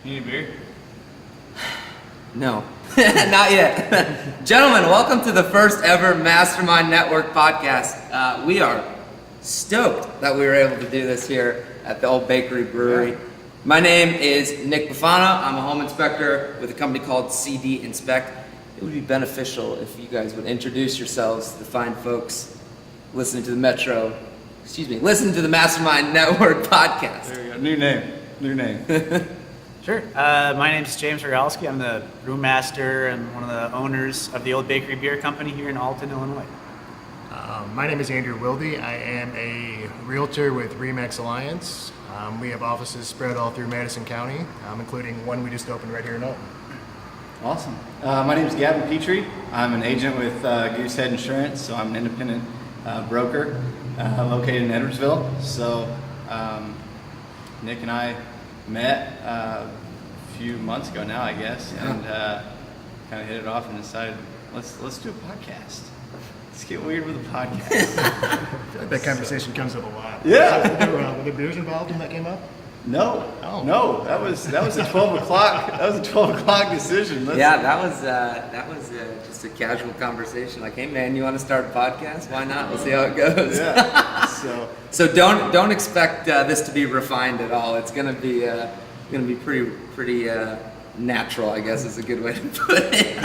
Need a beer? No, not yet. Gentlemen, welcome to the first ever Mastermind Network podcast. We are stoked that we were able to do this here at the Old Bakery Brewery. My name is Nick Bifano. I'm a home inspector with a company called CDInspect. It would be beneficial if you guys would introduce yourselves to the fine folks listening to the listen to the Mastermind Network podcast. There we go. New name. Sure. My name is James Rogalski. I'm the brewmaster and one of the owners of the Old Bakery Beer Company here in Alton, Illinois. My name is Andrew Wilde. I am a realtor with Remax Alliance. We have offices spread all through Madison County, including one we just opened right here in Alton. Awesome. My name is Gavin Petrea. I'm an agent with Goosehead Insurance, so I'm an independent broker located in Edwardsville. So Nick and I met a few months ago now, I guess, and kind of hit it off and decided let's do a podcast. Let's get weird with a podcast. I feel like that conversation comes up a lot. Yeah. Were there beers involved when that came up? No. Oh. No. That was a 12 o'clock. That was a 12 o'clock decision. That was just a casual conversation. Like, hey man, you want to start a podcast? Why not? We'll see how it goes. Yeah. So don't expect this to be refined at all. It's gonna be pretty natural, I guess is a good way to put it.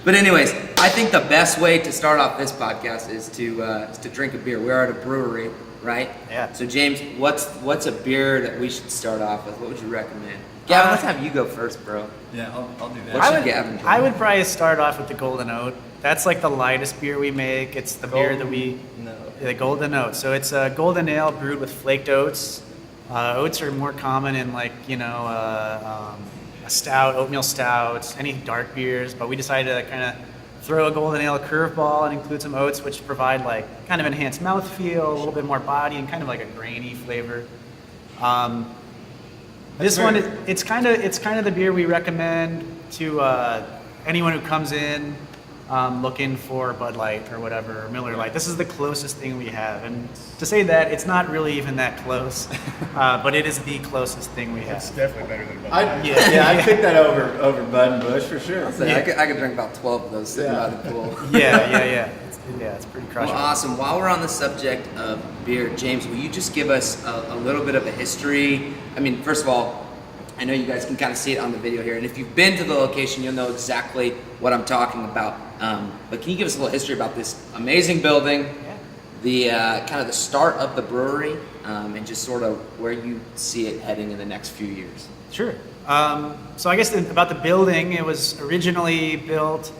But anyways, I think the best way to start off this podcast is to drink a beer. We're at a brewery, right? Yeah. So James, what's a beer that we should start off with? What would you recommend? Gavin, let's have you go first, bro. Yeah, I'll do that. What should Gavin drink? I would probably start off with the Golden Oat. That's like the lightest beer we make. It's the beer that the Golden Oat. So it's a golden ale brewed with flaked oats. Oats are more common in a stout, oatmeal stouts, any dark beers, but we decided to kind of throw a golden ale curveball and include some oats, which provide like kind of enhanced mouthfeel, a little bit more body, and kind of like a grainy flavor. It's kind of the beer we recommend to anyone who comes in looking for Bud Light or whatever, or Miller Lite. This is the closest thing we have, and to say that, it's not really even that close, but it is the closest thing we have. It's definitely better than Bud I'd pick that over Bud and Bush for sure. I could drink about 12 of those sitting by the pool. Yeah. It's pretty crushing. Well, awesome. While we're on the subject of beer, James, will you just give us a little bit of a history? I mean, first of all, I know you guys can kind of see it on the video here, and if you've been to the location, you'll know exactly what I'm talking about. But can you give us a little history about this amazing building, the kind of the start of the brewery, and just sort of where you see it heading in the next few years? Sure. So I guess about the building, it was originally built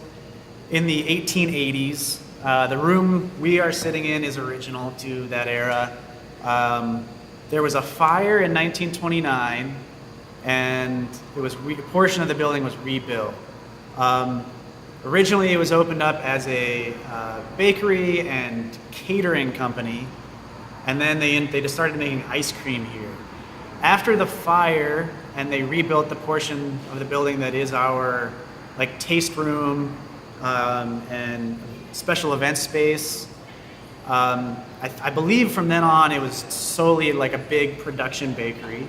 in the 1880s. The room we are sitting in is original to that era. There was a fire in 1929, and a portion of the building was rebuilt. Originally, it was opened up as a bakery and catering company, and then they just started making ice cream here. After the fire, and they rebuilt the portion of the building that is our taste room and special event space. I believe from then on it was solely like a big production bakery.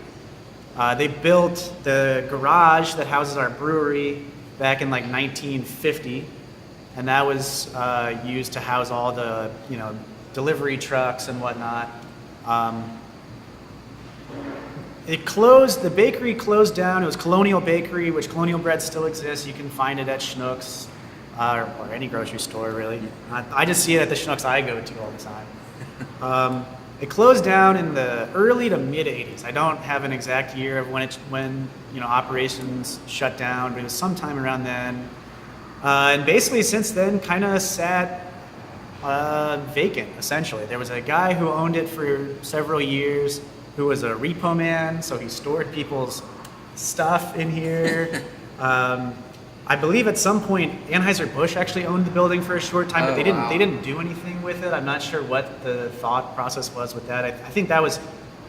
They built the garage that houses our brewery back in 1950, and that was used to house all the delivery trucks and whatnot. The bakery closed down. It was Colonial Bakery, which Colonial Bread still exists. You can find it at Schnucks or any grocery store, really. I just see it at the Schnucks I go to all the time. It closed down in the early to mid 80s. I don't have an exact year of when operations shut down, but it was sometime around then. And basically since then, kind of sat vacant, essentially. There was a guy who owned it for several years who was a repo man, so he stored people's stuff in here. I believe at some point Anheuser-Busch actually owned the building for a short time, but they didn't do anything with it. I'm not sure what the thought process was with that. I think that was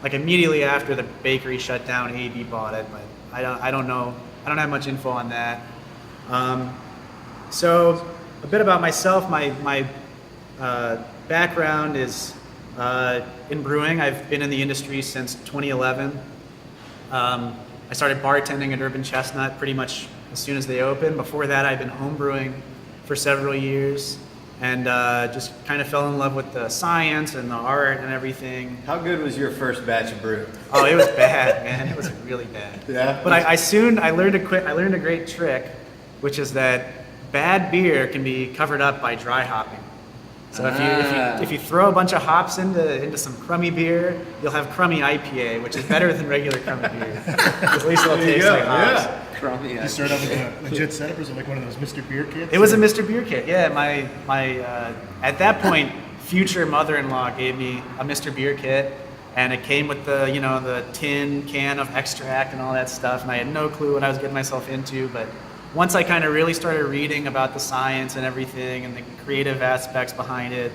immediately after the bakery shut down. AB bought it, but I don't know. I don't have much info on that. So a bit about myself. My background is in brewing. I've been in the industry since 2011. I started bartending at Urban Chestnut pretty much as soon as they opened. Before that, I'd been homebrewing for several years, and just kind of fell in love with the science and the art and everything. How good was your first batch of brew? Oh, it was bad, man. It was really bad. Yeah? But I learned a great trick, which is that bad beer can be covered up by dry hopping. So if you throw a bunch of hops into some crummy beer, you'll have crummy IPA, which is better than regular crummy beer. Because at least it'll There you taste go, like hops. yeah. Crummy. You start off with a legit setup, or is it like one of those Mr. Beer kits? It was a Mr. Beer kit. Yeah, my at that point, future mother-in-law gave me a Mr. Beer kit, and it came with the tin can of extract and all that stuff, and I had no clue what I was getting myself into. But once I kind of really started reading about the science and everything and the creative aspects behind it,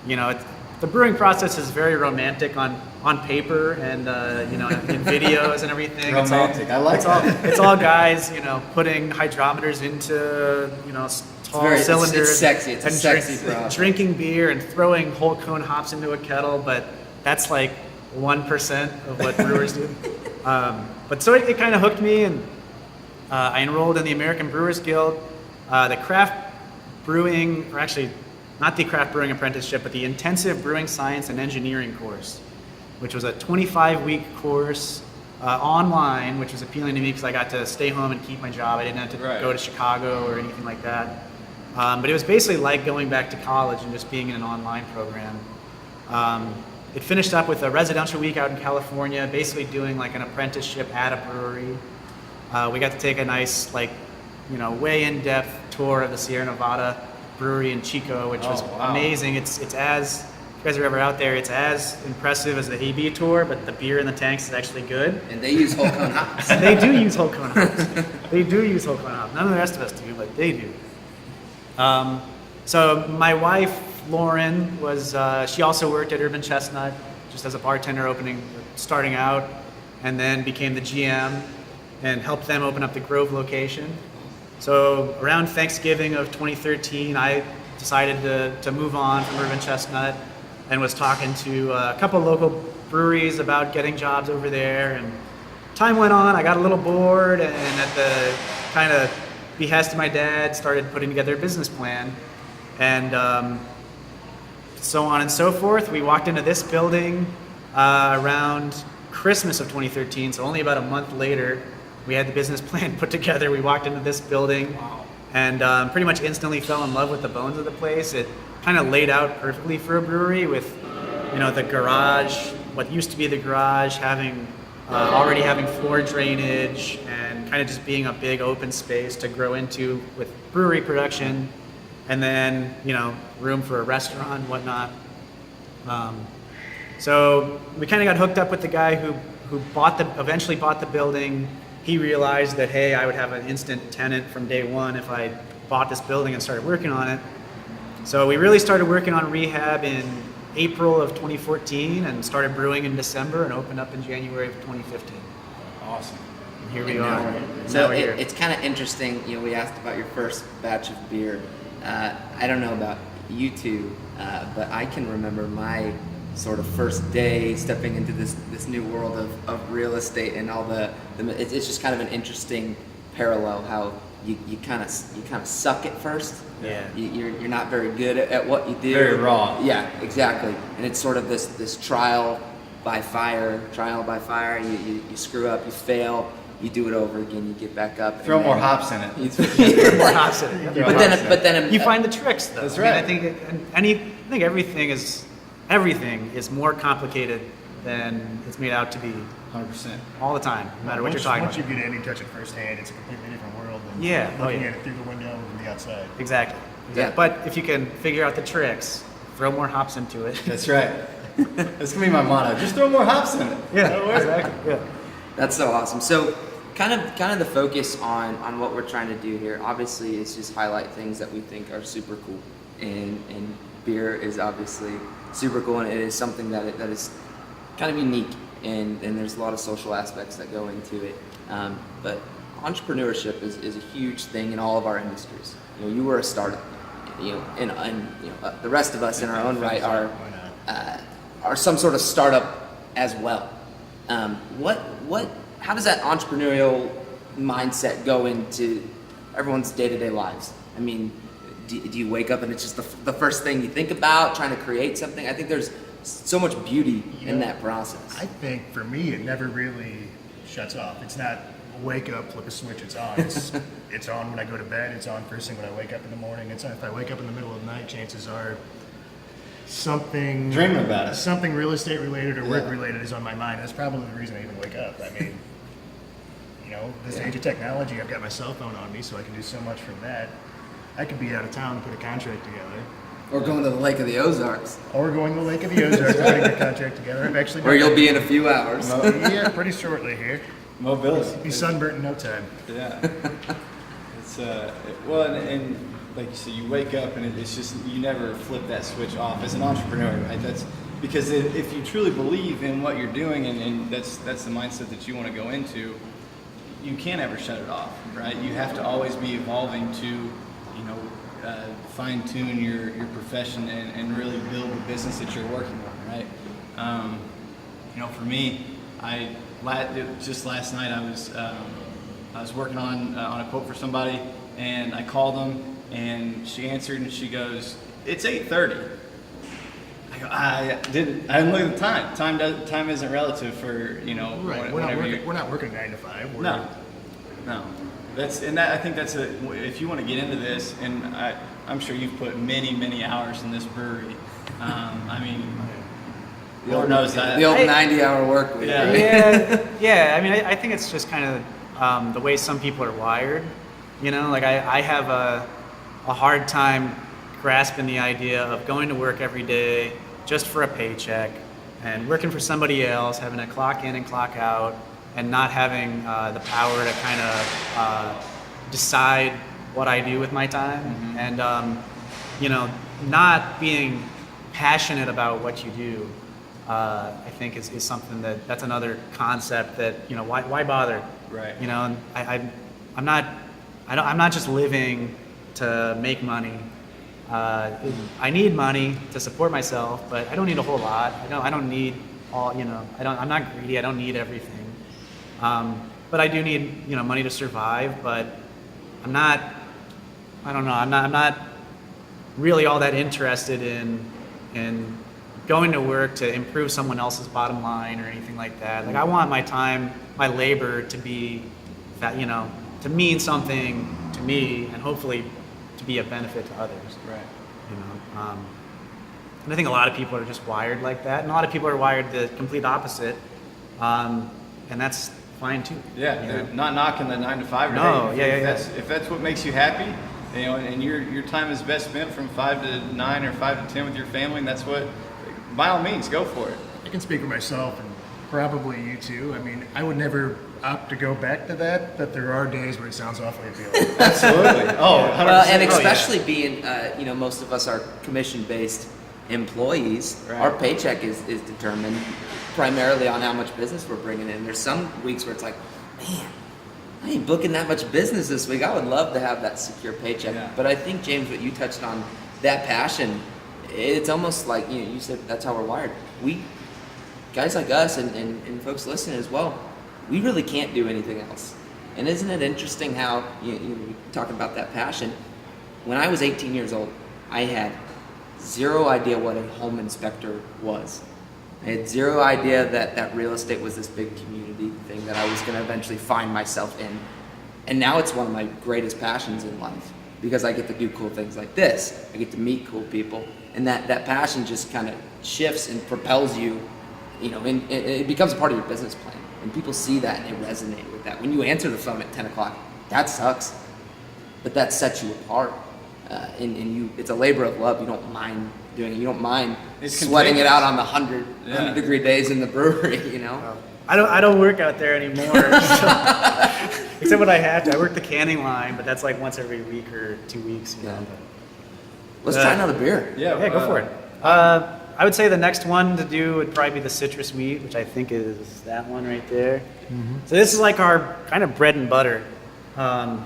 the brewing process is very romantic on paper and in videos and everything. Romantic. I like that. It's all guys, putting hydrometers into tall cylinders. It's sexy. It's a and sexy process. Drinking beer and throwing whole cone hops into a kettle, but that's like 1% of what brewers do. But so it kind of hooked me, and I enrolled in the American Brewers Guild. The craft brewing, or actually not the craft brewing apprenticeship, but the intensive brewing science and engineering course, which was a 25-week course online, which was appealing to me because I got to stay home and keep my job. I didn't have to go to Chicago or anything like that. But it was basically like going back to college and just being in an online program. It finished up with a residential week out in California, basically doing like an apprenticeship at a brewery. We got to take a nice, way in-depth tour of the Sierra Nevada brewery in Chico, which was amazing. It's as, if you guys are ever out there, it's as impressive as the AB tour, but the beer in the tanks is actually good. And they use whole cone hops. And they do use whole cone hops. They do use whole cone hops. None of the rest of us do, but they do. So my wife, Lauren, she also worked at Urban Chestnut, just as a bartender starting out, and then became the GM and helped them open up the Grove location. So around Thanksgiving of 2013, I decided to move on from Urban Chestnut and was talking to a couple local breweries about getting jobs over there. And time went on, I got a little bored, and at the kind of behest of my dad, started putting together a business plan. And so on and so forth. We walked into this building around Christmas of 2013, so only about a month later. We had the business plan put together. We walked into this building and pretty much instantly fell in love with the bones of the place. It kind of laid out perfectly for a brewery with, the garage, what used to be the garage, already having floor drainage and kind of just being a big open space to grow into with brewery production, and then, room for a restaurant and whatnot. So we kind of got hooked up with the guy who eventually bought the building. He realized that, hey, I would have an instant tenant from day one if I bought this building and started working on it. So we really started working on rehab in April of 2014 and started brewing in December and opened up in January of 2015. Awesome. And here we are. So it's kind of interesting. We asked about your first batch of beer. I don't know about you two, but I can remember my sort of first day stepping into this new world of real estate and all it's just kind of an interesting parallel how you kind of suck at first. Yeah. You're not very good at what you do. Very raw. Yeah, exactly. And it's sort of this trial by fire. You screw up, you fail, you do it over again, you get back up. Throw more hops in it. More hops in it. But then You find the tricks, though. That's I mean, right. I think everything is more complicated than it's made out to be 100%. all the time, no matter what you're talking Once about. you get in and touch it firsthand, it's a completely different world than Yeah, looking at it through the window from the outside. Exactly. Yeah. But if you can figure out the tricks, throw more hops into it. That's right. That's going to be my motto. Just throw more hops in it. That'll work. Exactly. Yeah. That's so awesome. So kind of the focus on what we're trying to do here, obviously, is just highlight things that we think are super cool. And beer is obviously super cool, and it is something that is kind of unique, and there's a lot of social aspects that go into it. But entrepreneurship is a huge thing in all of our industries. You were a startup, and the rest of us in our own right are some sort of startup as well. What how does that entrepreneurial mindset go into everyone's day-to-day lives? I mean, do you wake up and it's just the first thing you think about, trying to create something? I think there's so much beauty in that process. I think for me, it never really shuts off. It's not wake up, flip a switch, it's on. It's on when I go to bed. It's on first thing when I wake up in the morning. It's on if I wake up in the middle of the night. Chances are something Dreaming about it. something real estate related or work related is on my mind. That's probably the reason I even wake up. I mean, this age of technology, I've got my cell phone on me, so I can do so much from that. I could be out of town and put a contract together. Or going to the Lake of the Ozarks, Or going to the Lake of the Ozarks, putting a contract together. I've actually where you'll be in a few hours. yeah, pretty shortly here. Mobility. Be sunburnt in no time. Yeah. It's well, and like you said, you wake up and it's just you never flip that switch off as an entrepreneur, right? That's because if you truly believe in what you're doing and that's the mindset that you want to go into, you can't ever shut it off, right? You have to always be evolving to, fine tune your profession and really build the business that you're working on, right? For me, just last night I was working on a quote for somebody, and I called them, and she answered, and she goes, "It's 8:30." I didn't look at the time. Time isn't relative for Right. We're not working 9 to 5. No. I think that's if you want to get into this, and I'm sure you've put many hours in this brewery. I mean, Lord knows that. The old 90-hour work week. Yeah. Yeah. I mean, I think it's just kind of the way some people are wired. Like I have a hard time grasping the idea of going to work every day just for a paycheck and working for somebody else, having to clock in and clock out, and not having the power to kind of decide what I do with my time. Mm-hmm. And not being passionate about what you do, I think is something that's another concept that why bother? Right. And I'm not just living to make money. I need money to support myself, but I don't need a whole lot. I don't need all. I'm not greedy. I don't need everything. But I do need money to survive. But I'm not. I don't know. I'm not really all that interested in going to work to improve someone else's bottom line or anything like that. Like I want my time, my labor to be that to mean something to me and hopefully to be a benefit to others. Right. And I think a lot of people are just wired like that, and a lot of people are wired the complete opposite, and that's fine too. Yeah, not knocking the 9 to 5. No, If that's what makes you happy, and your time is best spent from 5 to 9 or 5 to 10 with your family, and that's what, by all means, go for it. I can speak for myself and probably you too. I mean, I would never opt to go back to that, but there are days where it sounds awfully appealing. Absolutely. Oh, 100%. Well, and especially being, most of us are commission-based employees. Right. Our paycheck is determined primarily on how much business we're bringing in. There's some weeks where it's like, man, I ain't booking that much business this week. I would love to have that secure paycheck. Yeah. But I think, James, what you touched on, that passion, it's almost like, you said that's how we're wired. We, guys like us and folks listening as well, we really can't do anything else. And isn't it interesting how, you talking about that passion, when I was 18 years old, I had zero idea what a home inspector was. I had zero idea that real estate was this big community thing that I was going to eventually find myself in. And now it's one of my greatest passions in life because I get to do cool things like this. I get to meet cool people. And that passion just kind of shifts and propels you, and it becomes a part of your business plan. And people see that and they resonate with that. When you answer the phone at 10 o'clock, that sucks, but that sets you apart. And it's a labor of love. You don't mind doing it. You don't mind sweating it out on the 100 degree days in the brewery, I don't work out there anymore, so, except when I have to. I work the canning line, but that's like once every week or 2 weeks. Let's try another beer. Yeah, go for it. I would say the next one to do would probably be the citrus wheat, which I think is that one right there. Mm-hmm. So this is like our kind of bread and butter. On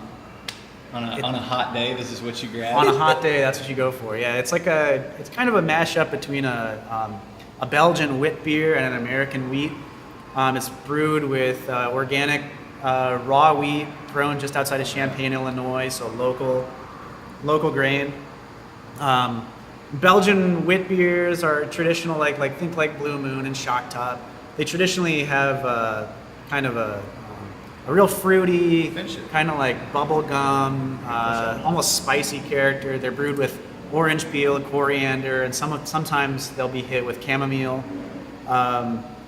a hot day, this is what you grab. On a hot day, that's what you go for. Yeah, it's kind of a mashup between a Belgian wit beer and an American wheat. It's brewed with organic raw wheat grown just outside of Champaign, Illinois, so local grain. Belgian wit beers are traditional, think like Blue Moon and Shock Top. They traditionally have kind of a real fruity, kind of like bubble gum, almost spicy character. They're brewed with orange peel, coriander, and sometimes they'll be hit with chamomile.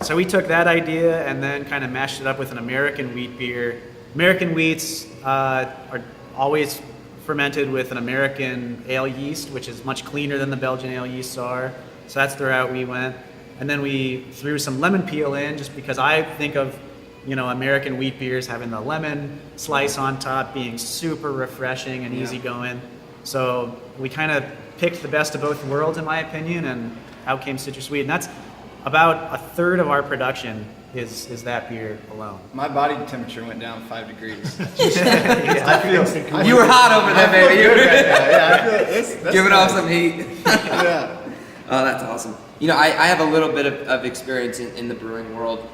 So we took that idea and then kind of mashed it up with an American wheat beer. American wheats are always fermented with an American ale yeast, which is much cleaner than the Belgian ale yeasts are. So that's the route we went. And then we threw some lemon peel in, just because I think of, American wheat beers having the lemon slice on top, being super refreshing and easygoing. So we kind of picked the best of both worlds, in my opinion, and out came Citrus Wheat. And that's about a third of our production is that beer alone. My body temperature went down 5 degrees. I feel You were hot over there, baby. You were That's giving off some heat. Yeah. Oh, that's awesome. I have a little bit of experience in the brewing world.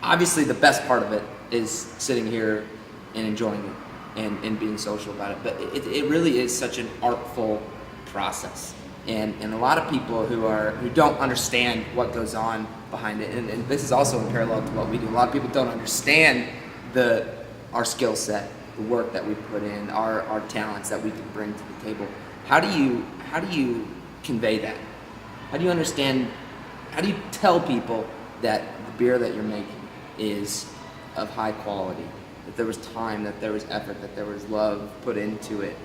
Obviously, the best part of it is sitting here and enjoying it and being social about it. But it really is such an artful process. And a lot of people who don't understand what goes on behind it, and this is also in parallel to what we do. A lot of people don't understand our skill set, the work that we put in, our talents that we can bring to the table. How do you convey that? How do you understand? How do you tell people that the beer that you're making is of high quality? That there was time, that there was effort, that there was love put into it.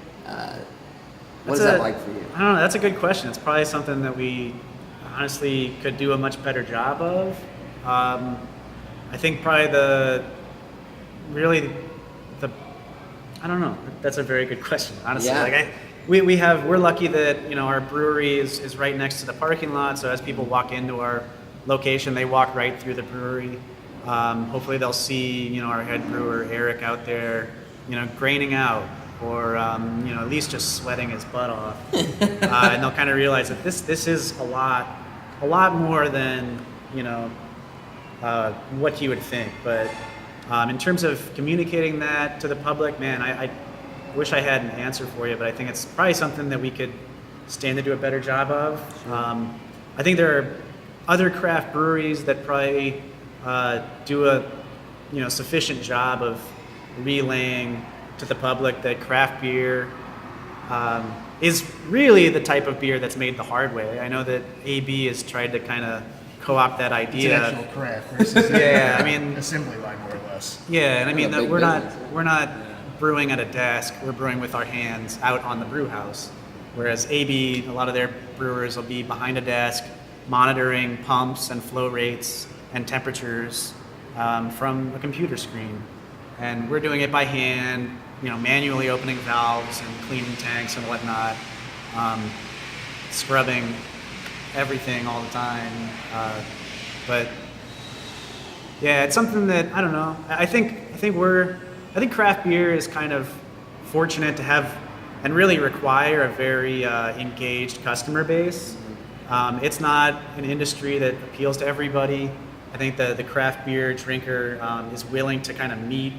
What is that like for you? I don't know. That's a good question. It's probably something that we honestly could do a much better job of. I think probably I don't know. That's a very good question, honestly. Yeah. We're lucky that our brewery is right next to the parking lot. So as people walk into our location, they walk right through the brewery. Hopefully they'll see our head brewer Eric out there, graining out, or at least just sweating his butt off, and they'll kind of realize that this is a lot more than what you would think. But in terms of communicating that to the public, man, I wish I had an answer for you, but I think it's probably something that we could stand to do a better job of. I think there are other craft breweries that probably do a sufficient job of relaying to the public that craft beer is really the type of beer that's made the hard way. I know that AB has tried to kind of co-opt that it's idea. an actual craft versus assembly line, more or less. Yeah, and I mean Big we're business. not brewing at a desk. We're brewing with our hands out on the brew house. Whereas AB, a lot of their brewers will be behind a desk, monitoring pumps and flow rates and temperatures from a computer screen. And we're doing it by hand, manually opening valves and cleaning tanks and whatnot, scrubbing everything all the time. But yeah, it's something that I don't know. I think craft beer is kind of fortunate to have and really require a very engaged customer base. It's not an industry that appeals to everybody. I think the craft beer drinker is willing to kind of meet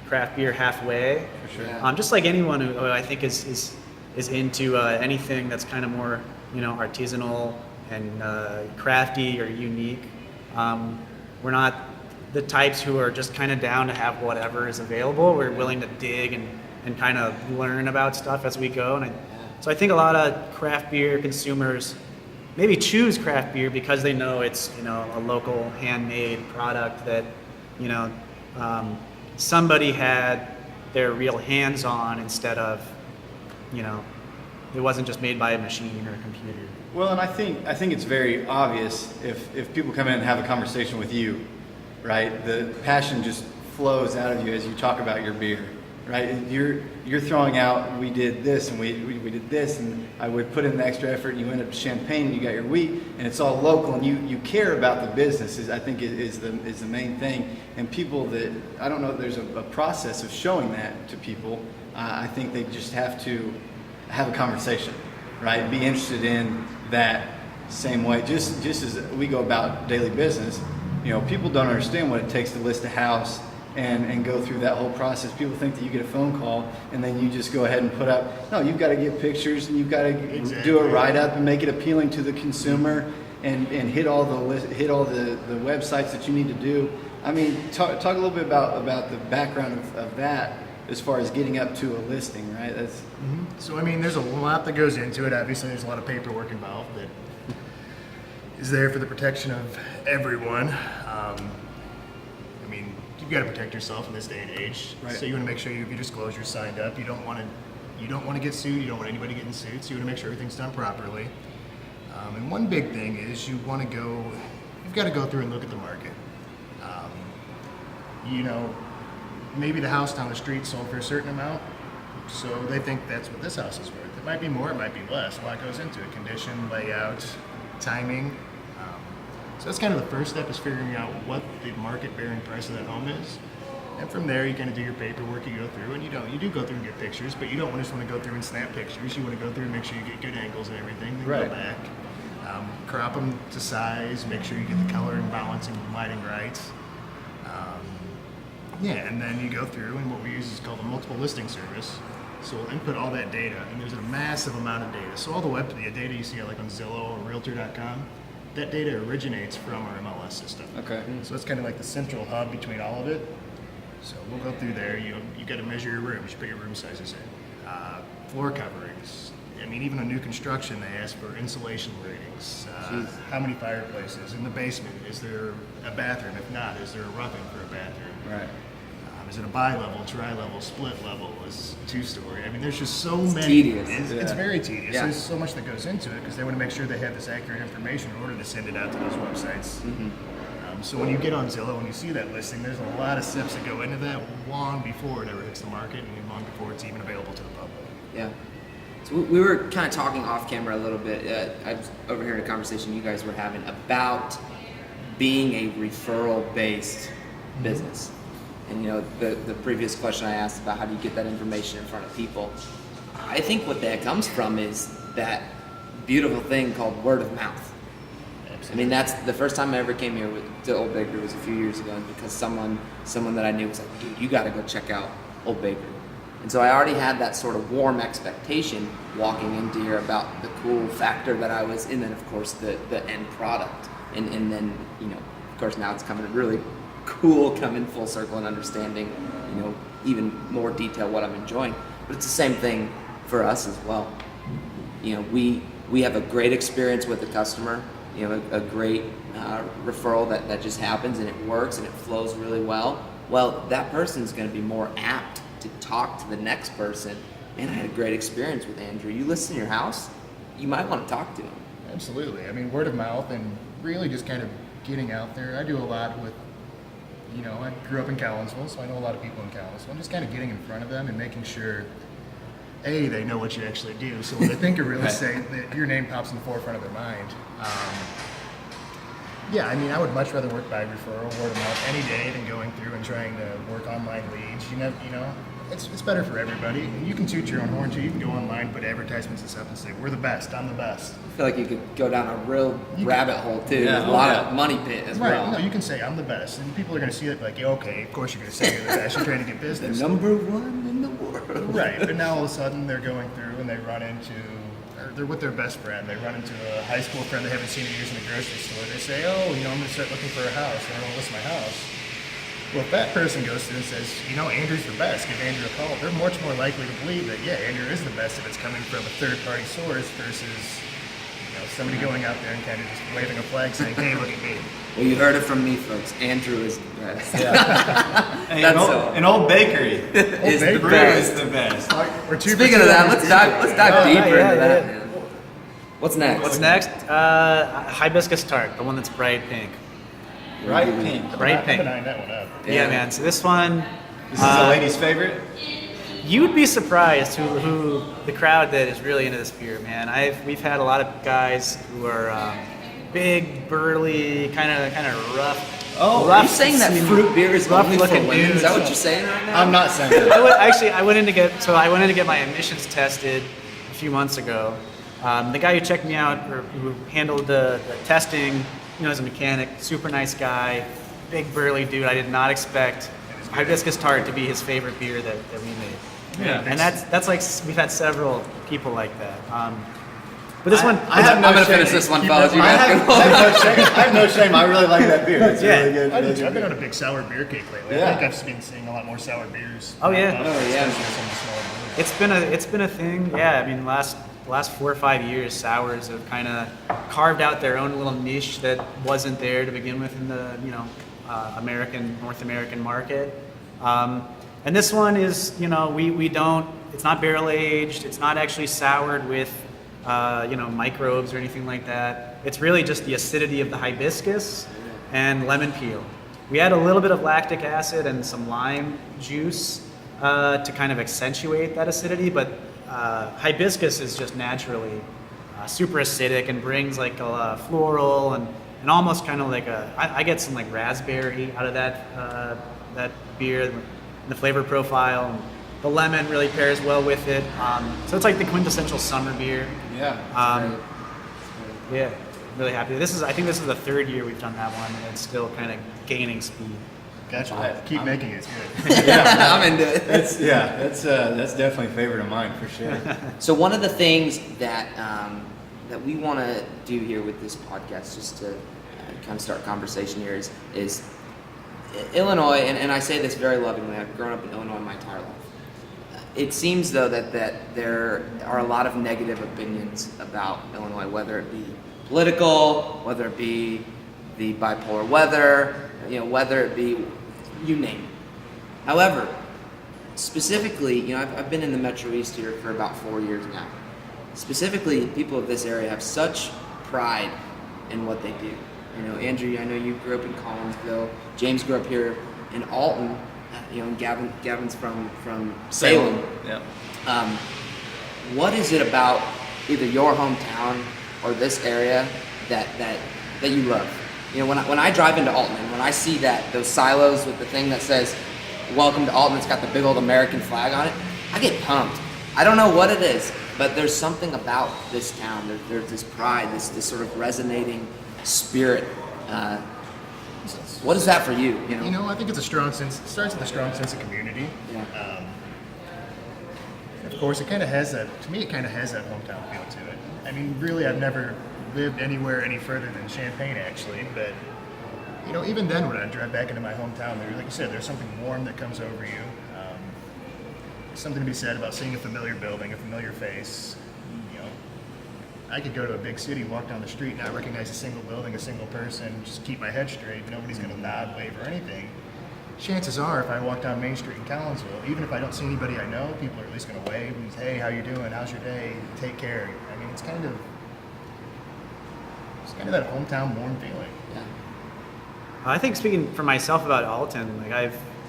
craft beer halfway. For sure. Just like anyone who I think is into anything that's kind of more artisanal and crafty or unique. We're not the types who are just kind of down to have whatever is available. We're willing to dig and kind of learn about stuff as we go. So I think a lot of craft beer consumers maybe choose craft beer because they know it's a local handmade product that somebody had their real hands on, instead of it wasn't just made by a machine or a computer. Well, and I think it's very obvious if people come in and have a conversation with you, right? The passion just flows out of you as you talk about your beer, right? You're throwing out, we did this and we did this, and I would put in the extra effort, and you end up with champagne, and you got your wheat, and it's all local, and you care about the business. I think is the main thing. And people that I don't know if there's a process of showing that to people. I think they just have to have a conversation, right? Be interested in that same way. Just as we go about daily business, people don't understand what it takes to list a house and go through that whole process. People think that you get a phone call and then you just go ahead and put up. No, you've got to get pictures and you've got to do a write-up and make it appealing to the consumer and hit all the websites that you need to do. I mean, talk a little bit about the background of that as far as getting up to a listing, right? That's So I mean, there's a lot that goes into it. Obviously, there's a lot of paperwork involved that is there for the protection of everyone. I mean, you've got to protect yourself in this day and age. Right. So you want to make sure your disclosure's signed up. You don't want to get sued. You don't want anybody getting sued. So you want to make sure everything's done properly. And one big thing is you've got to go through and look at the market. Maybe the house down the street sold for a certain amount, so they think that's what this house is worth. It might be more, it might be less. A lot goes into it: condition, layout, timing. So that's kind of the first step, is figuring out what the market bearing price of that home is. And from there, you kind of do your paperwork. You go through, and you do go through and get pictures, but you don't just want to go through and snap pictures. You want to go through and make sure you get good angles and everything. Then Right. go back, crop them to size, make sure you get the color and balancing and lighting right. And then you go through, and what we use is called a multiple listing service. So we'll input all that data, and there's a massive amount of data. So all the data you see like on Zillow or Realtor.com, that data originates from our MLS system. okay. So it's kind of like the central hub between all of it. So we'll go through there. You got to measure your rooms, you put your room sizes in, floor coverings. I mean, even on new construction, they ask for insulation ratings. How many fireplaces in the basement? Is there a bathroom? If not, is there a roughing for a bathroom? Right. Is it a bi-level, tri-level, split level? Is two-story? I mean, there's just so many. tedious. It's very tedious. Yeah. There's so much that goes into it because they want to make sure they have this accurate information in order to send it out to those websites. So when you get on Zillow and you see that listing, there's a lot of steps that go into that long before it ever hits the market and long before it's even available to the public. Yeah. So we were kind of talking off camera a little bit. I was overhearing a conversation you guys were having about being a referral-based business. And the previous question I asked about how do you get that information in front of people, I think what that comes from is that beautiful thing called word of mouth. I mean, that's the first time I ever came here to Old Bakery was a few years ago, and because someone that I knew was like, dude, you got to go check out Old Bakery. And so I already had that sort of warm expectation walking into here about the cool factor that I was, and then of course the end product, and then of course now it's coming really cool, coming full circle and understanding even more detail what I'm enjoying. But it's the same thing for us as well. We have a great experience with the customer. A great referral that just happens and it works and it flows really well. Well, that person's going to be more apt to talk to the next person. Man, I had a great experience with Andrew. You list in your house, you might want to talk to him. Absolutely. I mean, word of mouth and really just kind of getting out there. I do a lot with, I grew up in Collinsville, so I know a lot of people in Collinsville. I'm just kind of getting in front of them and making sure, A, they know what you actually do. So when they think of real estate, that your name pops in the forefront of their mind. I mean, I would much rather work by referral, word of mouth any day than going through and trying to work online leads. It's better for everybody. You can toot your own horn too. You can go online, put advertisements and stuff and say, we're the best, I'm the best. I feel like you could go down a real rabbit hole too. Yeah, There's a lot of money pit as Right, well. no, you can say, I'm the best. And people are going to see it like, yeah, okay, of course you're going to say you're the best. You're trying to get The business. number one in the world. Right, but now all of a sudden they're going through and they run into, or they're with their best friend. They run into a high school friend they haven't seen in years in the grocery store. They say, I'm going to start looking for a house. I'm going to list my house. Well, if that person goes through and says, Andrew's the best, give Andrew a call, they're much more likely to believe that, yeah, Andrew is the best if it's coming from a third-party source versus, somebody going out there and kind of just waving a flag saying, hey, look at me. Well, you heard it from me, folks. Andrew is the best. Hey, That's an old bakery Is the Bakery best. is the best. We're two Speaking of that, let's dive deeper yeah, into that. yeah. Man. What's next? What's next? Hibiscus tart, the one that's bright pink. Right pink. Bright I'm pink. gonna eyeing that one up. Yeah, man. So this one, This is a lady's favorite. you'd be surprised who the crowd that is really into this beer, man. We've had a lot of guys who are big, burly, kind of rough. Oh, Are you saying that fruit beer is only for rough-looking women? Is that what dudes. you're saying right now? I'm not saying that. I went in to get my emissions tested a few months ago. The guy who checked me out, or who handled the testing, is a mechanic, super nice guy, big burly dude. I did not expect Hibiscus Tart to be his favorite beer that we made. Yeah. And that's like, we've had several people like that. But this one, I'm gonna finish this one, fellas. You I guys have, can I have no shame. I have no shame. I really like that beer. It's Yeah. really good. I've Really been good. on a big sour beer kick lately. Yeah. I think I've been seeing a lot more sour beers. Oh, yeah. Oh, yeah. Especially some of the smaller breweries. it's been a thing. Yeah, I mean, last 4 or 5 years, sours have kind of carved out their own little niche that wasn't there to begin with in the North American market. And this one is, we don't. It's not barrel aged. It's not actually soured with microbes or anything like that. It's really just the acidity of the hibiscus and lemon peel. We add a little bit of lactic acid and some lime juice to kind of accentuate that acidity, but hibiscus is just naturally super acidic and brings like a floral and almost kind of like I get some like raspberry out of that beer, the flavor profile. And the lemon really pairs well with it. So it's like the quintessential summer beer. Yeah. Yeah, really happy. I think this is the 3rd year we've done that one, and it's still kind of gaining speed. Gotcha. Keep making it. It's good. I'm into it. That's definitely a favorite of mine for sure. So one of the things that that we want to do here with this podcast, just to kind of start a conversation here, is Illinois, and I say this very lovingly. I've grown up in Illinois my entire life. It seems though that there are a lot of negative opinions about Illinois, whether it be political, whether it be the bipolar weather, whether it be you name it. However, specifically, I've been in the Metro East here for about 4 years now. Specifically, people of this area have such pride in what they do. Andrew, I know you grew up in Collinsville. James grew up here in Alton. And Gavin's from Salem. Yeah. What is it about either your hometown or this area that you love? When I drive into Alton and when I see those silos with the thing that says "Welcome to Alton," it's got the big old American flag on it, I get pumped. I don't know what it is, but there's something about this town. There's this pride, this sort of resonating spirit. What is that for you? I think it's a strong sense. It starts with a strong sense of community. Yeah. Of course, it kind of has that. To me, it kind of has that hometown feel to it. I mean, really, I've never lived anywhere any further than Champaign, actually. But even then, when I drive back into my hometown, like you said, there's something warm that comes over you. There's something to be said about seeing a familiar building, a familiar face. I could go to a big city, walk down the street, not recognize a single building, a single person, just keep my head straight. Nobody's going to nod, wave, or anything. Chances are, if I walk down Main Street in Collinsville, even if I don't see anybody I know, people are at least going to wave and say, "Hey, how you doing? How's your day? Take care." I mean, it's kind of that hometown warm feeling. Yeah. I think speaking for myself about Alton, like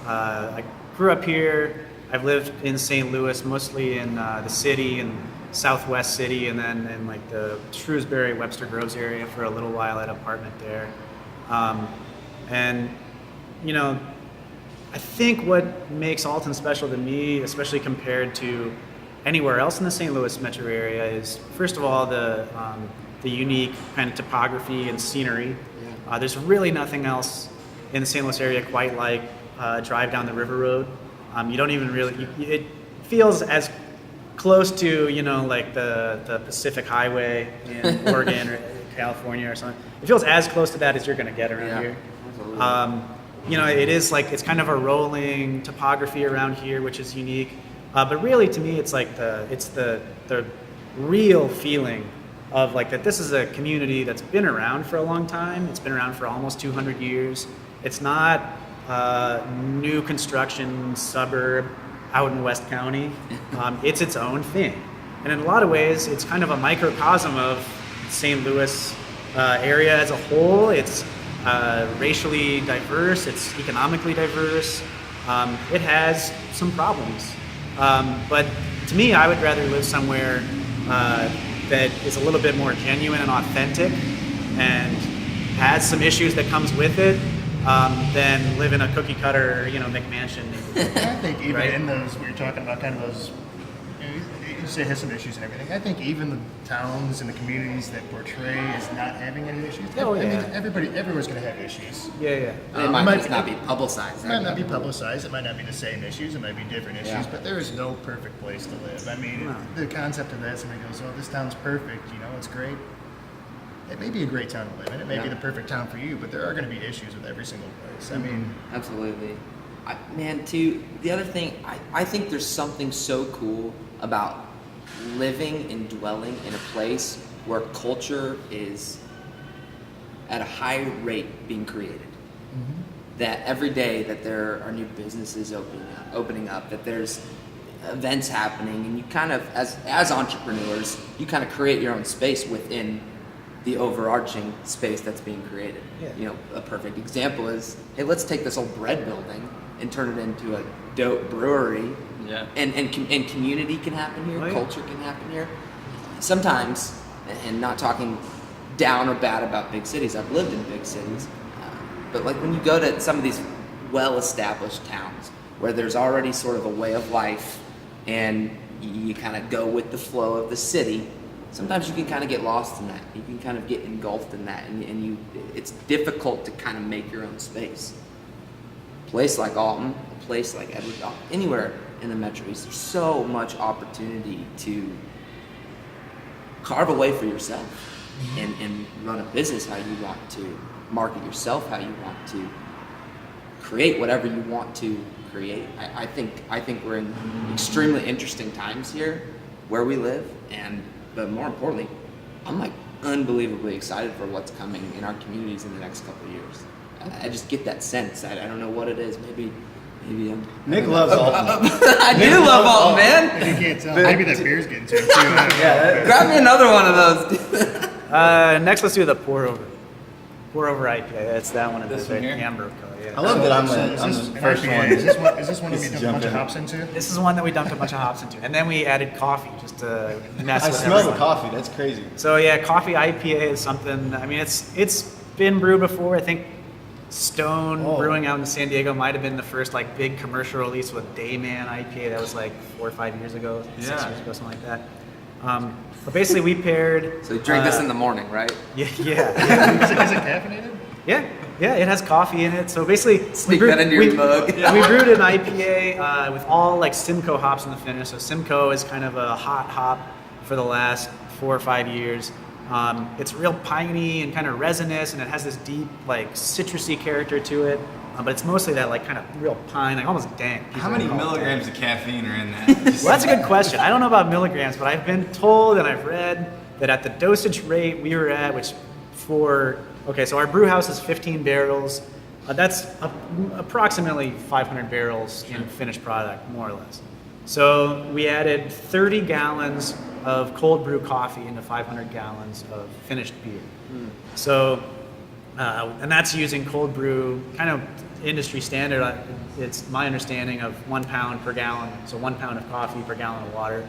I grew up here. I've lived in St. Louis, mostly in the city and Southwest City, and then in like the Shrewsbury, Webster Groves area for a little while at an apartment there. And I think what makes Alton special to me, especially compared to anywhere else in the St. Louis metro area, is first of all the unique kind of topography and scenery. Yeah. There's really nothing else in the St. Louis area quite like drive down the River Road. You don't even really. It feels as close to like the Pacific Highway in Oregon or California or something. It feels as close to that as you're going to get around here. It is like it's kind of a rolling topography around here, which is unique. But really, to me, it's like the real feeling of like that. This is a community that's been around for a long time. It's been around for almost 200 years. It's not new construction suburb out in West County. It's its own thing. And in a lot of ways, it's kind of a microcosm of St. Louis area as a whole. It's racially diverse, it's economically diverse. It has some problems. But to me, I would rather live somewhere that is a little bit more genuine and authentic and has some issues that comes with it than live in a cookie cutter, McMansion neighborhood. I think even Right. in those, we were talking about kind of those, you say it has some issues and everything. I think even the towns and the communities that portray as not having any issues. Oh, I mean, yeah. everywhere's going to have issues. Yeah. It might just not be publicized. It might not be publicized. It might not be the same issues. It might be different issues. Yeah. But there is no perfect place to live. I mean, No. the concept of that, somebody goes, "Oh, this town's perfect. You know, it's great." It may be a great town to live in. It may be Yeah. the perfect town for you, but there are going to be issues with every single place. I mean, Absolutely. The other thing, I think there's something so cool about living and dwelling in a place where culture is at a high rate being created. That every day that there are new businesses opening up, that there's events happening, and you kind of, as entrepreneurs, you kind of create your own space within the overarching space that's being created. Yeah. You know, a perfect example is, hey, let's take this old bread building and turn it into a dope brewery. Yeah. And community can happen here, Oh, yeah. culture can happen here. Sometimes, and not talking down or bad about big cities, I've lived in big cities, but like when you go to some of these well-established towns where there's already sort of a way of life and you kind of go with the flow of the city, sometimes you can kind of get lost in that. You can kind of get engulfed in that, and it's difficult to kind of make your own space. A place like Alton, a place like Edward, anywhere in the Metro East, there's so much opportunity to carve a way for yourself and run a business how you want to, market yourself how you want to, create whatever you want to create. I think we're in extremely interesting times here where we live, but more importantly, I'm like unbelievably excited for what's coming in our communities in the next couple of years. I just get that sense. I don't know what it is. Maybe I'm. Nick loves Alton. I do love Alton, man. you can't tell. Maybe that beer's getting to him too. I don't know. Grab me another one of those. Next, let's do the pour over IPA. That's that one. This one here? Amber color. I Yeah. love that I'm Is the this first IPA? one. Is this one that we Just dumped a bunch jump of in. hops into? This is one that we dumped a bunch of hops into, and then we added coffee just to mess I with smell the everyone. coffee. That's crazy. So yeah, coffee IPA is something. I mean, it's been brewed before. I think Stone Oh. Brewing out in San Diego might have been the first like big commercial release with Dayman IPA. That was like 4 or 5 years ago, 6 Yeah. years ago, something like that. But basically, we paired. So you drink this in the morning, right? Yeah. Is it caffeinated? Yeah, it has coffee in it. So basically, Sneak that into your mug. We brewed an IPA with all like Simcoe hops in the finish. So Simcoe is kind of a hot hop for the last 4 or 5 years. It's real piney and kind of resinous, and it has this deep like citrusy character to it. But it's mostly that like kind of real pine, like almost dank. How many milligrams of caffeine are in that? Well, that's a good question. I don't know about milligrams, but I've been told and I've read that at the dosage rate we were at, so our brew house is 15 barrels. That's approximately 500 barrels in finished product, more or less. So we added 30 gallons of cold brew coffee into 500 gallons of finished beer. So, and that's using cold brew, kind of industry standard. It's my understanding of 1 pound per gallon, so 1 pound of coffee per gallon of water.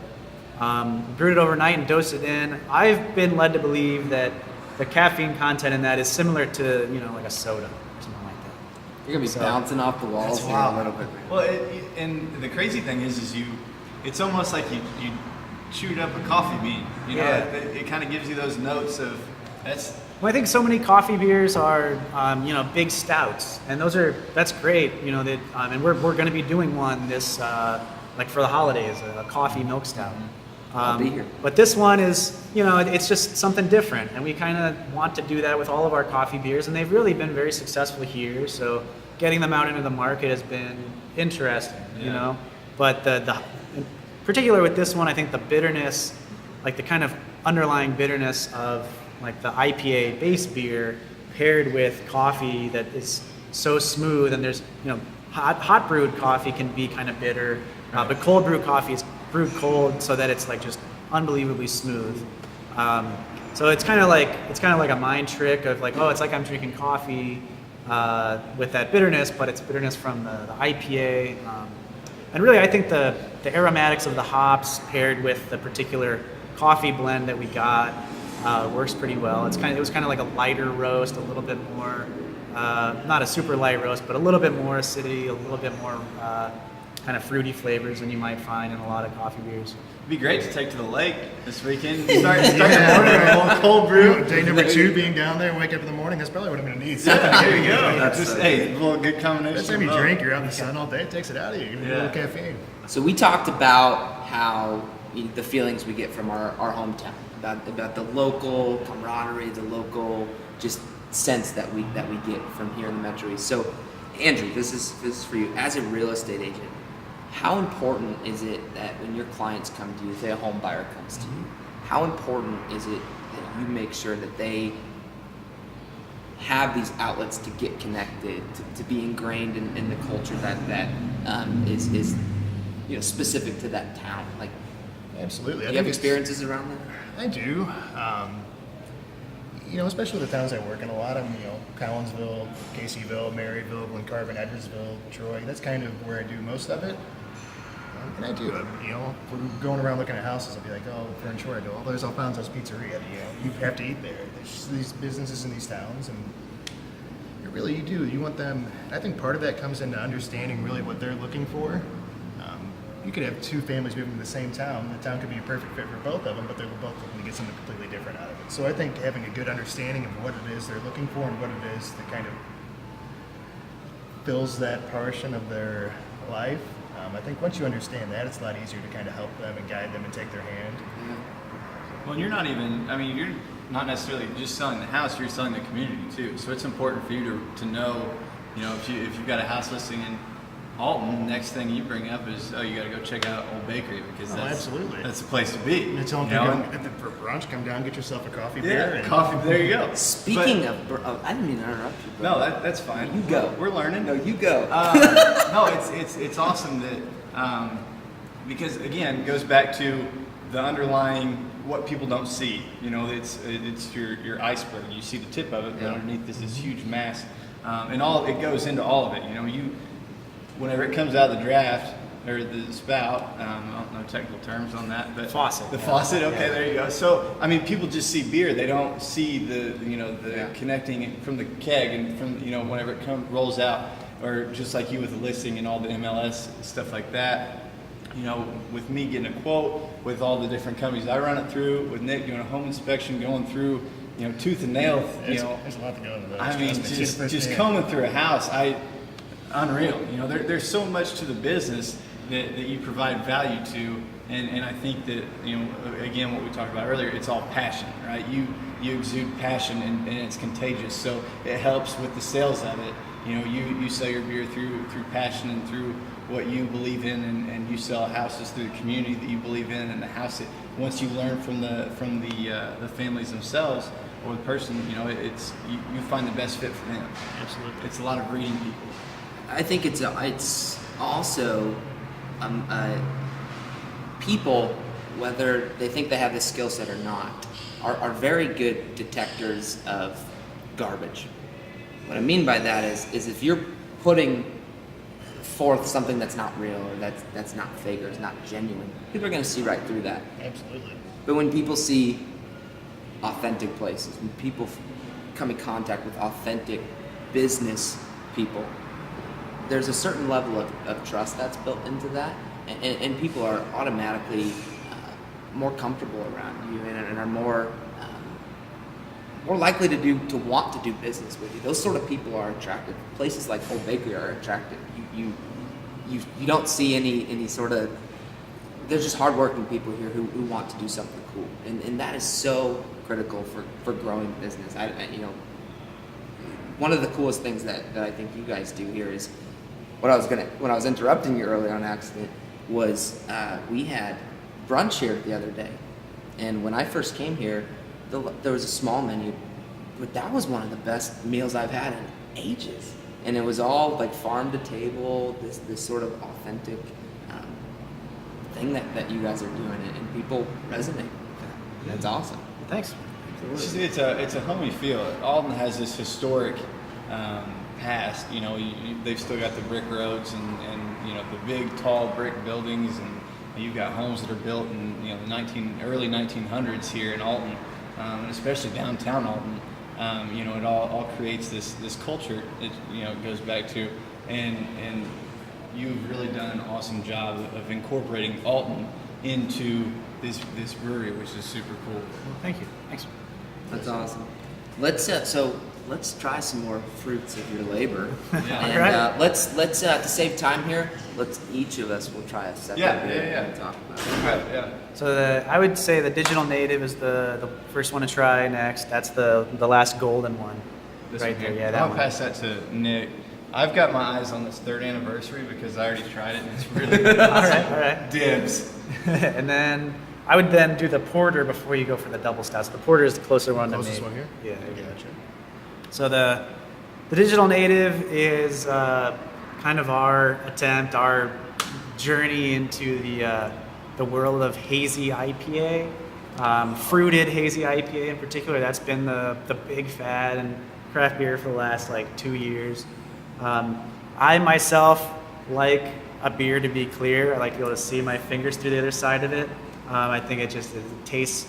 Brewed it overnight and dosed it in. I've been led to believe that the caffeine content in that is similar to, like a soda or something like that. You're gonna be bouncing off the walls here a little bit. Well, and the crazy thing is it's almost like you chewed up a coffee bean. Yeah. It kind of gives you those notes of that's. Well, I think so many coffee beers are, big stouts, and that's great, and we're going to be doing one this, like for the holidays, a coffee milk stout. I'll be here. But this one is, it's just something different, and we kind of want to do that with all of our coffee beers, and they've really been very successful here. So getting them out into the market has been interesting, But the in particular with this one, I think the bitterness, like the kind of underlying bitterness of like the IPA base beer paired with coffee that is so smooth, and there's, hot brewed coffee can be kind of bitter, but cold brew coffee is brewed cold so that it's like just unbelievably smooth. So it's kind of like a mind trick of like, oh, it's like I'm drinking coffee with that bitterness, but it's bitterness from the IPA. And really, I think the aromatics of the hops paired with the particular coffee blend that we got works pretty well. It was kind of like a lighter roast, a little bit more, not a super light roast, but a little bit more acidity, a little bit more kind of fruity flavors than you might find in a lot of coffee beers. It'd be great to take to the lake this weekend. Start Yeah, the morning, cold brew. Day number 2 being down there, wake up in the morning, that's probably what I'm going to need. There you go. That's Just so hey, a little good combination. That's time you of both. drink, you're out in the sun all day, it takes it out of you. You need a little caffeine. So we talked about how the feelings we get from our hometown, about the local camaraderie, the local just sense that we get from here in the Metro East. So, Andrew, this is for you as a real estate agent. How important is it that when your clients come to you, say a home buyer comes to you, how important is it that you make sure that they have these outlets to get connected, to be ingrained in the culture that is specific to that town? Like, Absolutely. do you have experiences around that? I do. Especially the towns I work in, a lot of them, Collinsville, Caseyville, Maryville, Glen Carbon, Edwardsville, Troy, that's kind of where I do most of it. And I do, if we're going around looking at houses, I'll be like, oh, Fern Shore, I go, oh, there's Alfonso's Pizzeria, you have to eat there. There's these businesses in these towns, and you do. You want them, I think part of that comes into understanding really what they're looking for. You could have 2 families moving to the same town. The town could be a perfect fit for both of them, but they're both looking to get something completely different out of it. So I think having a good understanding of what it is they're looking for and what it is that kind of fills that portion of their life, I think once you understand that, it's a lot easier to kind of help them and guide them and take their hand. Well, you're not necessarily just selling the house, you're selling the community too. So it's important for you to know, if you've got a house listing in Alton, next thing you bring up is, you got to go check out Old Bakery because Absolutely. That's the place to be. And tell them for brunch, come down, get yourself a coffee beer. And coffee. There you go. Speaking of, I didn't mean to interrupt you. But No, that's fine. You go. We're learning. No, you go. No, it's awesome that because again, it goes back to the underlying what people don't see. It's your iceberg. You see the tip of it, but underneath this huge mass, and it goes into all of it. Whenever it comes out of the draft or the spout, I don't know technical terms on that, but Faucet. The faucet. Okay, there you go. So people just see beer; they don't see the connecting it from the keg and from whenever it rolls out, or just like you with the listing and all the MLS stuff like that. With me getting a quote with all the different companies I run it through, with Nick doing a home inspection, going through tooth and nail. there's a lot to go into those. I mean, Trust me, just combing through a house, unreal. There's so much to the business that you provide value to, and I think that again, what we talked about earlier, it's all passion, right? You exude passion, and it's contagious. So it helps with the sales of it. You sell your beer through passion and through what you believe in, and you sell houses through the community that you believe in, and the house that once you learn from the families themselves or the person, it's you find the best fit for them. Absolutely. It's a lot of reading people. I think it's also people, whether they think they have the skill set or not, are very good detectors of garbage. What I mean by that is if you're putting forth something that's not real or that's not fake or is not genuine, people are going to see right through that. Absolutely. But when people see authentic places, when people come in contact with authentic business people, there's a certain level of trust that's built into that, and people are automatically more comfortable around you and are more likely to want to do business with you. Those sort of people are attractive. Places like Old Bakery are attractive. You don't see any sort of. There's just hardworking people here who want to do something cool, and that is so critical for growing business. One of the coolest things that I think you guys do here is when I was interrupting you earlier on accident was we had brunch here the other day, and when I first came here, there was a small menu, but that was one of the best meals I've had in ages, and it was all like farm to table, this sort of authentic thing that you guys are doing, and people resonate with that. That's awesome. Thanks. It's a homey feel. Alton has this historic past. They've still got the brick roads and the big tall brick buildings, and you've got homes that are built in the early 1900s here in Alton, and especially downtown Alton. It all creates this culture. It goes back to and you've really done an awesome job of incorporating Alton into this brewery, which is super cool. Well, thank you. Thanks. That's awesome. Let's try some more fruits of your labor. Yeah. And Alright. let's to save time here, each of us will try a separate beer and talk about it. Right, yeah. So I would say the Digital Native is the first one to try next. That's the last golden one. This right one there, here. yeah, that I'll one. pass that to Nick. I've got my eyes on this 3rd anniversary because I already tried it and it's really good. All right. Dibs. And then I would then do the porter before you go for the double stouts. The porter is the closer one to me. Closest one here? Yeah. Gotcha. So the Digital Native is kind of our attempt, our journey into the world of hazy IPA, fruited hazy IPA in particular. That's been the big fad in craft beer for the last like 2 years. I myself like a beer to be clear. I like to be able to see my fingers through the other side of it. I think it tastes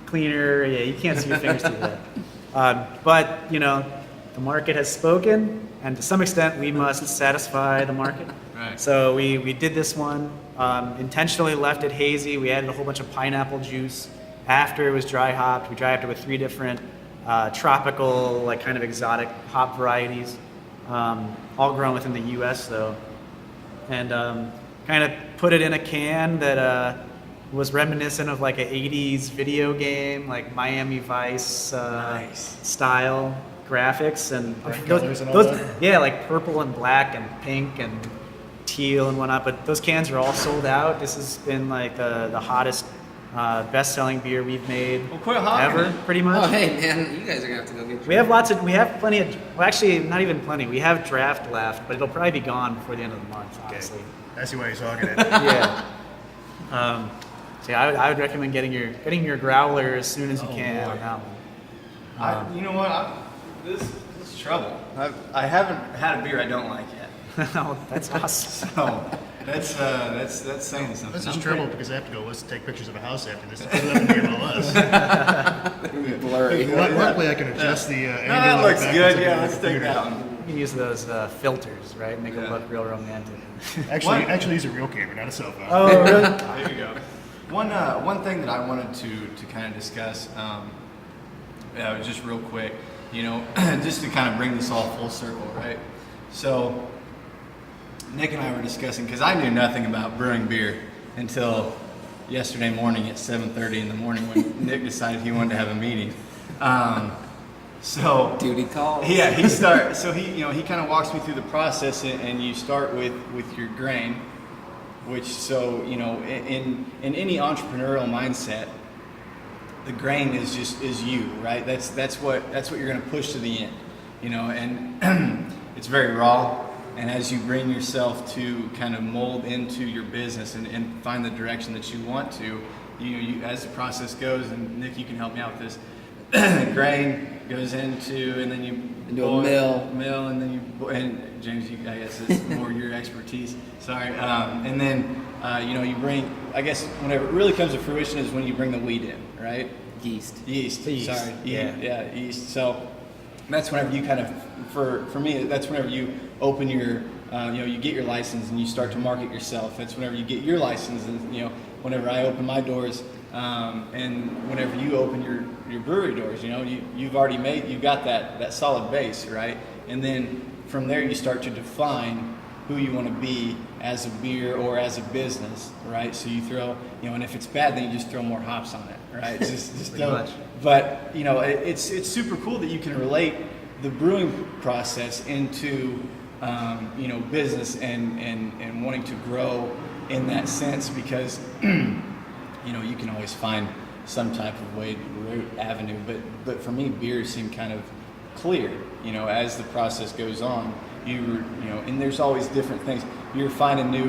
cleaner. Yeah, you can't see your fingers through that. But you know, the market has spoken, and to some extent, we must satisfy the market. Right. So we did this one, intentionally left it hazy. We added a whole bunch of pineapple juice after it was dry hopped. We dry hopped it with 3 different tropical, like kind of exotic hop varieties, all grown within the U.S. though, and kind of put it in a can that was reminiscent of like an 80s video game, like Miami Vice style graphics, and Bright colors and all that? yeah, like purple and black and pink and teal and whatnot. But those cans are all sold out. This has been like the hottest, best-selling beer we've made Well, quit hogging ever, it. pretty much. Oh, hey man, you guys are gonna have to go get. We have plenty of, well, actually, not even plenty. We have draft left, but it'll probably be gone before the end of the month, honestly. I see why he's hogging it. Yeah. So yeah, I would recommend getting your growler as soon as you can boy. on that one. You know what? This is trouble. I haven't had a beer I don't like yet. Oh, that's awesome. So that's saying something. This is trouble because I have to go take pictures of a house after this. It doesn't have to be MLS. Blurry. Luckily, I can adjust the No, angle. that looks backwards good. if Yeah, I let's take computer. that one. You can use those filters, right? Make it Yeah. look real romantic. Actually, use a real camera, not a cell phone. Oh, really? There you go. One thing that I wanted to kind of discuss, just real quick, you know, just to kind of bring this all full circle, right? So Nick and I were discussing, because I knew nothing about brewing beer until yesterday morning at 7:30 in the morning when Nick decided he wanted to have a meeting. So Duty calls. yeah, he kind of walks me through the process, and you start with your grain, which, so you know, in any entrepreneurial mindset, the grain is you, right? That's what you're going to push to the end, you know, and it's very raw. And as you bring yourself to kind of mold into your business and find the direction that you want to, you as the process goes, and Nick, you can help me out with this. Grain goes into, and then you Into a mill. and then and James, I guess it's more your expertise. Sorry, and then you bring. I guess whenever it really comes to fruition is when you bring the wheat in, right? Yeast. Yeast. Sorry. Yeah. Yeast. So that's whenever you kind of, for me, that's whenever you open your, you get your license and you start to market yourself. That's whenever you get your license, and whenever I open my doors, and whenever you open your brewery doors, you've already you've got that solid base, right? And then from there you start to define who you want to be as a beer or as a business, right? So you throw, and if it's bad, then you just throw more hops on it, right? Just Pretty much. But it's super cool that you can relate the brewing process into business and wanting to grow in that sense, because you can always find some type of way, route, avenue. But for me, beers seem kind of clear. As the process goes on, and there's always different things. You're finding new,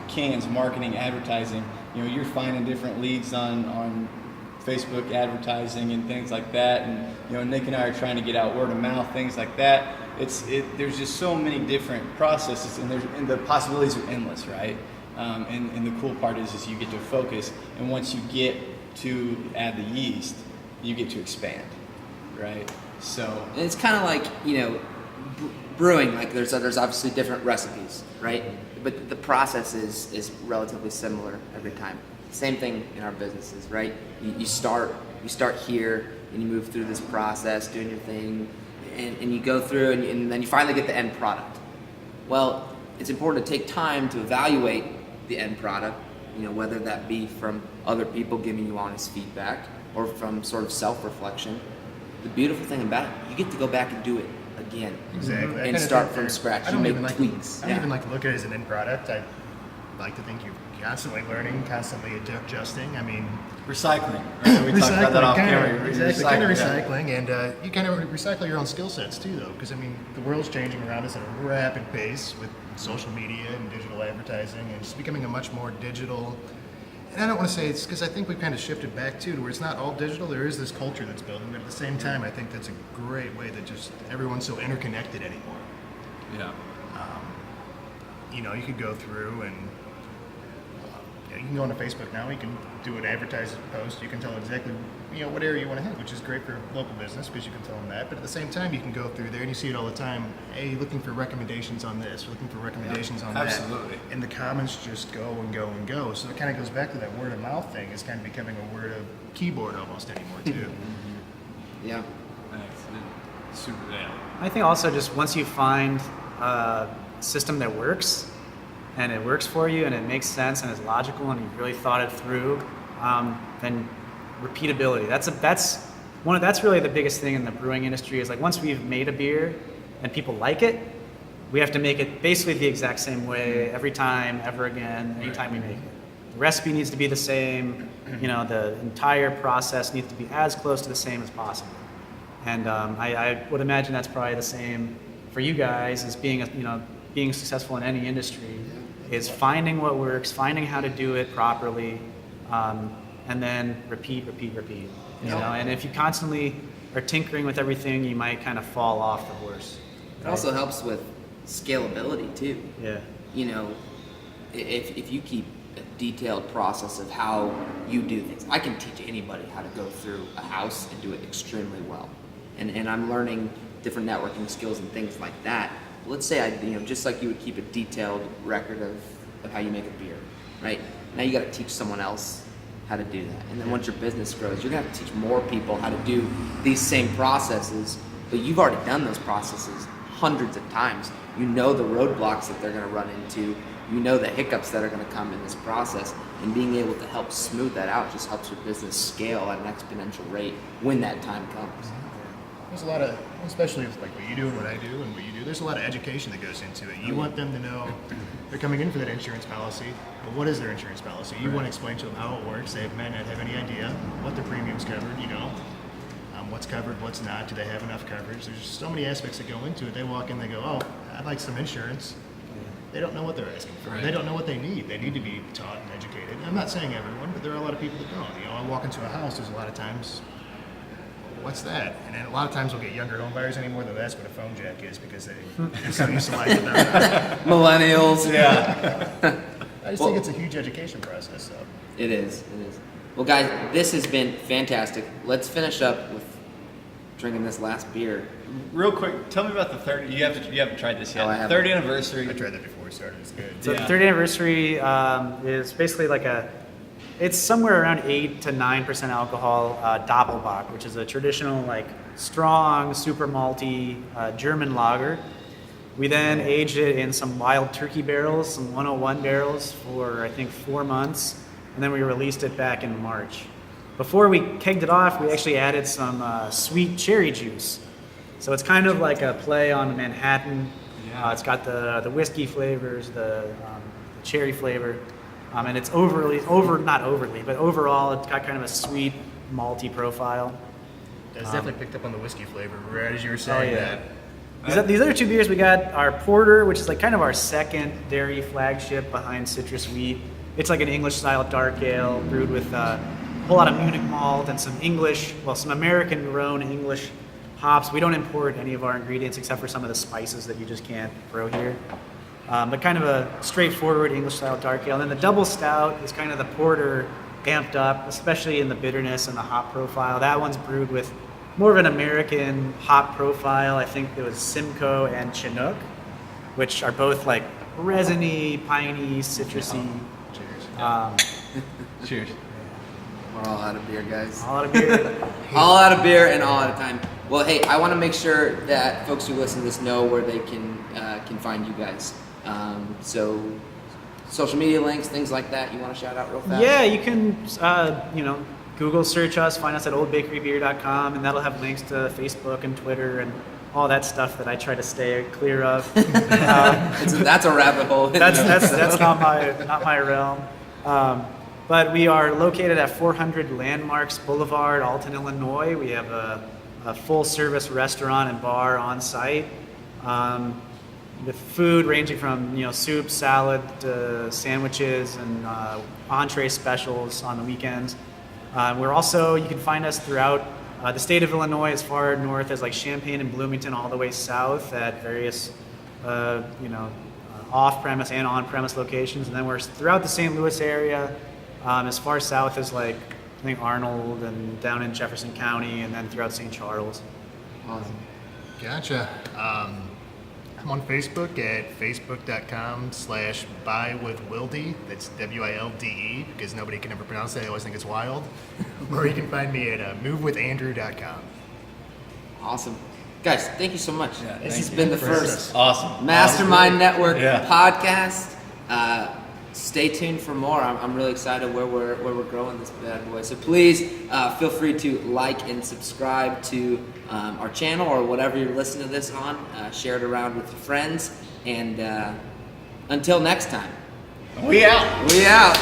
cans, marketing, advertising. You're finding different leads on Facebook advertising and things like that. And Nick and I are trying to get out word of mouth, things like that. There's just so many different processes, and the possibilities are endless, right? And the cool part is you get to focus, and once you get to add the yeast, you get to expand, right? So And it's kind of like, brewing, like there's obviously different recipes, right? but the process is relatively similar every time. Same thing in our businesses, right? You start here and you move through this process, doing your thing, and you go through and then you finally get the end product. Well, it's important to take time to evaluate the end product, whether that be from other people giving you honest feedback or from sort of self-reflection. The beautiful thing about it, you get to go back and do it again. Exactly. I And kinda start think from that- scratch. I You don't make even like tweaks. I don't even like to look at it as an end product. I like to think you're constantly learning, constantly adjusting. I mean, Recycling. Right? We talked about that off camera. Exactly, kind of Yeah. recycling, and you kind of recycle your own skill sets too, though, because I mean, the world's changing around us at a rapid pace with social media and digital advertising, and it's becoming a much more digital. And I don't want to say it's because I think we've kind of shifted back too to where it's not all digital. There is this culture that's building, but at the same time, I think that's a great way that just everyone's so interconnected anymore. Yeah. You could go through and you can go onto Facebook now. You can do an advertising post. You can tell exactly what area you want to hit, which is great for local business because you can tell them that. But at the same time, you can go through there and you see it all the time. Hey, looking for recommendations on this, looking for recommendations on that. Absolutely. And the comments just go and go and go. So it kind of goes back to that word of mouth thing. It's kind of becoming a word of keyboard almost anymore too. Yeah. Thanks. Super. Yeah. I think also just once you find a system that works, and it works for you, and it makes sense, and is logical, and you've really thought it through, then repeatability. That's really the biggest thing in the brewing industry. Is like once we've made a beer and people like it, we have to make it basically the exact same way every time, ever again, anytime we make it. The recipe needs to be the same. The entire process needs to be as close to the same as possible. And I would imagine that's probably the same for you guys as being successful in any industry, is finding what works, finding how to do it properly, and then repeat. And if you constantly are tinkering with everything, you might kind of fall off the horse. It also helps with scalability too. Yeah. If you keep a detailed process of how you do things, I can teach anybody how to go through a house and do it extremely well. And I'm learning different networking skills and things like that. Let's say just like you would keep a detailed record of how you make a beer, right? Now you got to teach someone else how to do that. And then once your business grows, you're going to have to teach more people how to do these same processes, but you've already done those processes hundreds of times. You know the roadblocks that they're going to run into. You know the hiccups that are going to come in this process, and being able to help smooth that out just helps your business scale at an exponential rate when that time comes. There's a lot of, especially with like what you do and what I do and what you do, there's a lot of education that goes into it. You want them to know they're coming in for that insurance policy, but what is their insurance policy? You want to explain to them how it works. They might not have any idea what their premium's covered, what's covered, what's not, do they have enough coverage? There's just so many aspects that go into it. They walk in, they go, oh, I'd like some insurance. They don't know what they're asking for. Right. They don't know what they need. They need to be taught and educated. I'm not saying everyone, but there are a lot of people that don't. I walk into a house, there's a lot of times, what's that? And then a lot of times we'll get younger home buyers anymore, they'll ask what a phone jack is because they're so used to life without that. Millennials. Yeah. I just think it's a huge education process. So. It is. Well, guys, this has been fantastic. Let's finish up with drinking this last beer. Real quick, tell me about the 30. You haven't tried this yet. Oh, I haven't. 30th anniversary. I tried that before we started. It's good. So Yeah. the third anniversary is basically it's somewhere around 8 to 9% alcohol Doppelbock, which is a traditional strong, super malty German lager. We then aged it in some wild turkey barrels, some 101 barrels for I think 4 months, and then we released it back in March. Before we kegged it off, we actually added some sweet cherry juice. So it's kind of like a play on Manhattan. Yeah. It's got the whiskey flavors, the cherry flavor, and it's not overly, but overall it's got kind of a sweet malty profile. It's definitely picked up on the whiskey flavor, right as you were saying yeah. that. These other two beers, we got our porter, which is kind of our secondary flagship behind Citrus Wheat. It's like an English-style dark ale brewed with a whole lot of Munich malt and some American-grown English hops. We don't import any of our ingredients except for some of the spices that you just can't grow here. But kind of a straightforward English-style dark ale. And then the double stout is kind of the porter amped up, especially in the bitterness and the hop profile. That one's brewed with more of an American hop profile. I think it was Simcoe and Chinook, which are both resiny, piney, citrusy. Cheers. Cheers. We're all out of beer, guys. All out of beer. All out of beer and all out of time. Well, hey, I want to make sure that folks who listen to this know where they can find you guys. So, social media links, things like that. You want to shout out real fast? Yeah, you can, Google search us, find us at oldbakerybeer.com, and that'll have links to Facebook and Twitter and all that stuff that I try to stay clear of. That's a rabbit hole. That's not my realm. But we are located at 400 Landmarks Boulevard, Alton, Illinois. We have a full-service restaurant and bar on site, with food ranging from soup, salad, sandwiches, and entree specials on the weekends. You can find us throughout the state of Illinois, as far north as like Champaign and Bloomington, all the way south at various off-premise and on-premise locations, and then we're throughout the St. Louis area, as far south as like I think Arnold and down in Jefferson County, and then throughout St. Charles. Awesome. Gotcha. I'm on Facebook at facebook.com/buywithwilde. That's WILDE, because nobody can ever pronounce that. I always think it's wild. Or you can find me at movewithandrew.com. Awesome. Guys, thank you so much. Yeah, this thank has you. been the first Awesome. Mastermind Network Yeah. podcast. Stay tuned for more. I'm really excited where we're growing this bad boy. So please feel free to like and subscribe to our channel or whatever you're listening to this on. Share it around with your friends. And until next time, We out. we out.